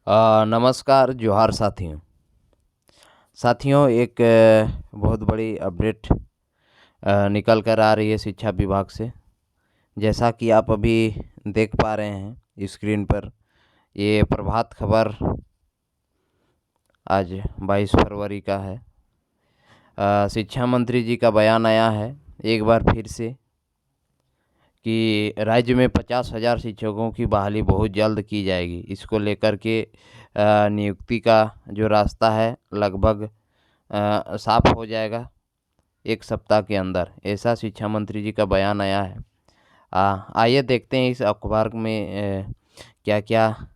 नमस्कार जोहार साथियों। एक बहुत बड़ी अपडेट निकल कर आ रही है शिक्षा विभाग से। जैसा कि आप अभी देख पा रहे हैं स्क्रीन पर, ये प्रभात खबर आज 22 फरवरी का है। शिक्षा मंत्री जी का बयान आया है एक बार फिर से कि राज्य में 50,000 शिक्षकों की बहाली बहुत जल्द की जाएगी। इसको लेकर के नियुक्ति का जो रास्ता है लगभग साफ हो जाएगा एक सप्ताह के अंदर, ऐसा शिक्षा मंत्री जी का बयान आया है। आइए देखते हैं इस अखबार में क्या क्या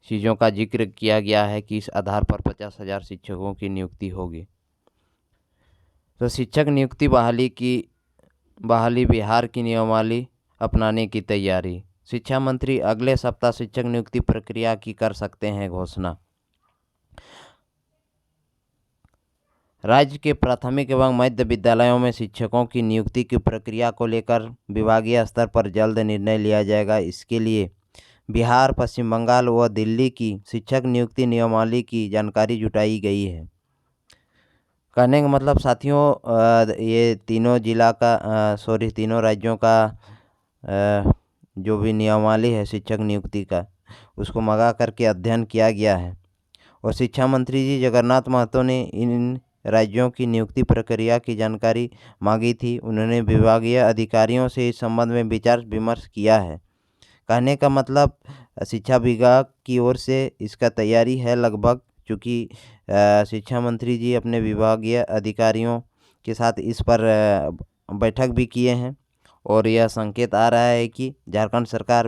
चीज़ों का जिक्र किया गया है कि इस आधार पर 50,000 शिक्षकों की नियुक्ति होगी। तो शिक्षक नियुक्ति बहाली बिहार की नियमावली अपनाने की तैयारी। शिक्षा मंत्री अगले सप्ताह शिक्षक नियुक्ति प्रक्रिया की कर सकते हैं घोषणा। राज्य के प्राथमिक एवं मध्य विद्यालयों में शिक्षकों की नियुक्ति की प्रक्रिया को लेकर विभागीय स्तर पर जल्द निर्णय लिया जाएगा। इसके लिए बिहार, पश्चिम बंगाल व दिल्ली की शिक्षक नियुक्ति नियमावली की जानकारी जुटाई गई है। कहने का मतलब साथियों, ये तीनों राज्यों का जो भी नियमावली है शिक्षक नियुक्ति का, उसको मंगा करके अध्ययन किया गया है। और शिक्षा मंत्री जी जगन्नाथ महतो ने इन राज्यों की नियुक्ति प्रक्रिया की जानकारी मांगी थी। उन्होंने विभागीय अधिकारियों से इस संबंध में विचार विमर्श किया है। कहने का मतलब शिक्षा विभाग की ओर से इसका तैयारी है लगभग, चूँकि शिक्षा मंत्री जी अपने विभागीय अधिकारियों के साथ इस पर बैठक भी किए हैं। और यह संकेत आ रहा है कि झारखंड सरकार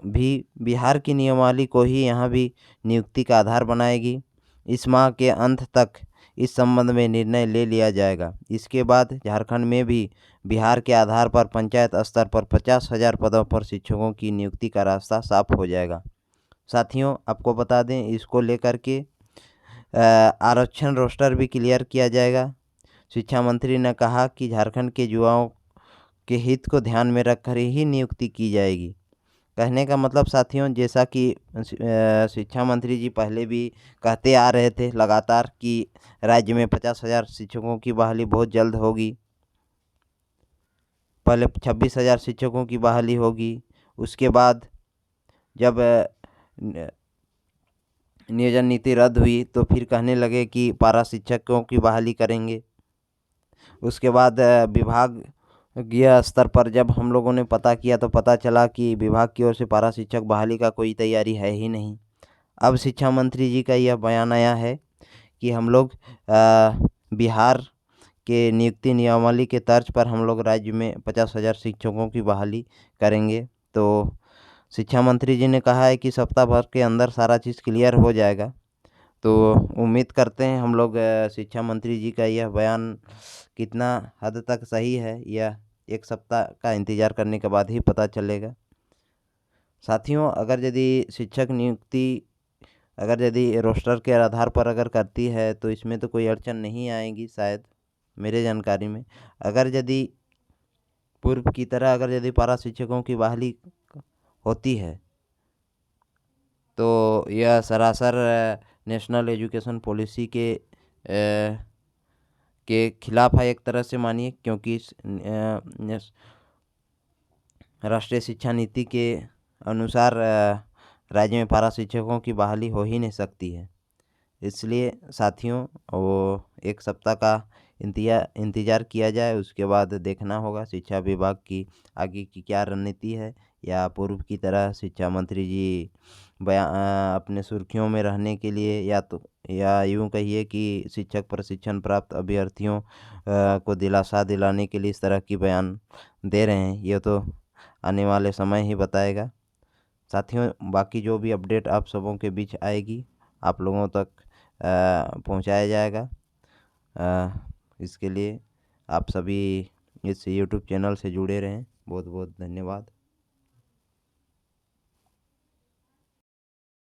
बिहार की नियमावली को ही यहाँ भी नियुक्ति का आधार बनाएगी। इस माह के अंत तक इस संबंध में निर्णय ले लिया जाएगा। इसके बाद झारखंड में भी बिहार के आधार पर पंचायत स्तर पर 50,000 पदों पर शिक्षकों की नियुक्ति का रास्ता साफ हो जाएगा। साथियों, आपको बता दें, इसको लेकर के आरक्षण रोस्टर भी क्लियर किया जाएगा। शिक्षा मंत्री ने कहा कि झारखंड के युवाओं के हित को ध्यान में रखकर ही नियुक्ति की जाएगी। कहने का मतलब साथियों, जैसा कि शिक्षा मंत्री जी पहले भी कहते आ रहे थे लगातार कि राज्य में 50,000 शिक्षकों की बहाली बहुत जल्द होगी। पहले 26,000 शिक्षकों की बहाली होगी, उसके बाद जब नियोजन नीति रद्द हुई तो फिर कहने लगे कि पारा शिक्षकों की बहाली करेंगे। उसके बाद विभागीय स्तर पर जब हम लोगों ने पता किया तो पता चला कि विभाग की ओर से पारा शिक्षक बहाली का कोई तैयारी है ही नहीं। अब शिक्षा मंत्री जी का यह बयान आया है कि हम लोग बिहार के नियुक्ति नियमावली के तर्ज पर हम लोग राज्य में 50,000 शिक्षकों की बहाली करेंगे। तो शिक्षा मंत्री जी ने कहा है कि सप्ताह भर के अंदर सारा चीज़ क्लियर हो जाएगा। तो उम्मीद करते हैं हम लोग शिक्षा मंत्री जी का यह बयान कितना हद तक सही है, यह एक सप्ताह का इंतज़ार करने के बाद ही पता चलेगा। साथियों, अगर यदि शिक्षक नियुक्ति रोस्टर के आधार पर अगर करती है तो इसमें तो कोई अड़चन नहीं आएगी शायद, मेरे जानकारी में। अगर यदि पूर्व की तरह अगर यदि पारा शिक्षकों की बहाली होती है तो यह सरासर नेशनल एजुकेशन पॉलिसी के खिलाफ है एक तरह से मानिए, क्योंकि राष्ट्रीय शिक्षा नीति के अनुसार राज्य में पारा शिक्षकों की बहाली हो ही नहीं सकती है। इसलिए साथियों, वो एक सप्ताह का इंतज़ार किया जाए, उसके बाद देखना होगा शिक्षा विभाग की आगे की क्या रणनीति है। या पूर्व की तरह शिक्षा मंत्री जी अपने सुर्खियों में रहने के लिए या यूँ कहिए कि शिक्षक प्रशिक्षण प्राप्त अभ्यर्थियों को दिलासा दिलाने के लिए इस तरह की बयान दे रहे हैं, ये तो आने वाले समय ही बताएगा। साथियों, बाकी जो भी अपडेट आप सबों के बीच आएगी आप लोगों तक पहुंचाया जाएगा। इसके लिए आप सभी इस YouTube चैनल से जुड़े रहें। बहुत बहुत धन्यवाद।